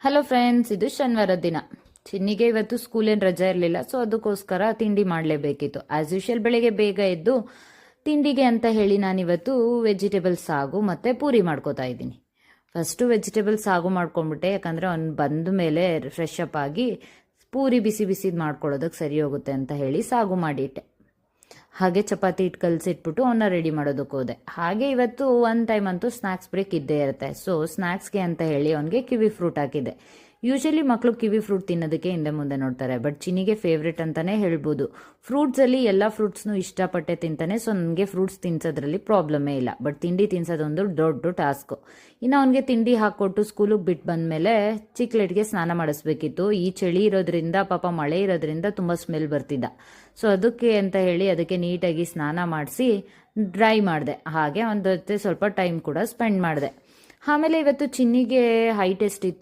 Hello friends, ಇದು ಶನಿವಾರ ದಿನ. ಚಿನ್ನಿಗೆ ಇವತ್ತು ಸ್ಕೂಲೇನು ರಜೆ ಇರಲಿಲ್ಲ, ಸೊ ಅದಕ್ಕೋಸ್ಕರ ತಿಂಡಿ ಮಾಡಲೇಬೇಕಿತ್ತು. ಆ್ಯಸ್ ಯೂಶುವಲ್ ಬೆಳಿಗ್ಗೆ ಬೇಗ ಎದ್ದು ತಿಂಡಿಗೆ ಅಂತ ಹೇಳಿ ನಾನಿವತ್ತು ವೆಜಿಟೇಬಲ್ ಸಾಗು ಮತ್ತು ಪೂರಿ ಮಾಡ್ಕೋತಾ ಇದ್ದೀನಿ. ಫಸ್ಟು ವೆಜಿಟೇಬಲ್ ಸಾಗು ಮಾಡ್ಕೊಂಡ್ಬಿಟ್ಟೆ, ಯಾಕಂದರೆ ಅವ್ನು ಬಂದ ಮೇಲೆ ಫ್ರೆಶ್ ಅಪ್ ಆಗಿ ಪೂರಿ ಬಿಸಿ ಬಿಸಿದು ಮಾಡ್ಕೊಳ್ಳೋದಕ್ಕೆ ಸರಿ ಹೋಗುತ್ತೆ ಅಂತ ಹೇಳಿ ಸಾಗು ಮಾಡಿಟ್ಟೆ. ಹಾಗೆ ಚಪಾತಿ ಹಿಟ್ಟು ಕಲಸಿಟ್ಬಿಟ್ಟು ಅವನ್ನ ರೆಡಿ ಮಾಡೋದಕ್ಕೆ ಹೋದೆ. ಹಾಗೆ ಇವತ್ತು ಒಂದು ಟೈಮ್ ಅಂತೂ ಸ್ನ್ಯಾಕ್ಸ್ ಬ್ರೇಕ್ ಇದ್ದೇ ಇರುತ್ತೆ. ಸೊ ಸ್ನ್ಯಾಕ್ಸ್ಗೆ ಅಂತ ಹೇಳಿ ಅವನಿಗೆ ಕಿವಿ ಫ್ರೂಟ್ ಹಾಕಿದ್ದೆ. ಯೂಶಲಿ ಮಕ್ಕಳು ಕಿವಿ ಫ್ರೂಟ್ ತಿನ್ನೋದಕ್ಕೆ ಹಿಂದೆ ಮುಂದೆ ನೋಡ್ತಾರೆ, ಬಟ್ ಚಿನ್ನಿಗೆ ಫೇವ್ರೇಟ್ ಅಂತಲೇ ಹೇಳ್ಬೋದು. ಫ್ರೂಟ್ಸಲ್ಲಿ ಎಲ್ಲ ಫ್ರೂಟ್ಸ್ನೂ ಇಷ್ಟಪಟ್ಟೆ ತಿಂತಾನೆ. ಸೊ ನನಗೆ ಫ್ರೂಟ್ಸ್ ತಿನ್ಸೋದ್ರಲ್ಲಿ ಪ್ರಾಬ್ಲಮೇ ಇಲ್ಲ, ಬಟ್ ತಿಂಡಿ ತಿನ್ಸೋದೊಂದು ದೊಡ್ಡ ಟಾಸ್ಕು. ಇನ್ನು ಅವನಿಗೆ ತಿಂಡಿ ಹಾಕ್ಕೊಟ್ಟು ಸ್ಕೂಲಿಗೆ ಬಿಟ್ಟು ಬಂದಮೇಲೆ ಚಿಕ್ಲೆಟ್ಗೆ ಸ್ನಾನ ಮಾಡಿಸ್ಬೇಕಿತ್ತು. ಈ ಚಳಿ ಇರೋದ್ರಿಂದ, ಪಾಪ ಮಳೆ ಇರೋದ್ರಿಂದ ತುಂಬ ಸ್ಮೆಲ್ ಬರ್ತಿದ್ದ. ಸೊ ಅದಕ್ಕೆ ಅಂತ ಹೇಳಿ ಅದಕ್ಕೆ ನೀಟಾಗಿ ಸ್ನಾನ ಮಾಡಿಸಿ ಡ್ರೈ ಮಾಡಿದೆ. ಹಾಗೆ ಒಂದು ಜೊತೆ ಸ್ವಲ್ಪ ಟೈಮ್ ಕೂಡ ಸ್ಪೆಂಡ್ ಮಾಡಿದೆ. ಆಮೇಲೆ ಇವತ್ತು ಚಿನ್ನಿಗೆ ಹೈ ಟೆಸ್ಟ್ ಇತ್ತು.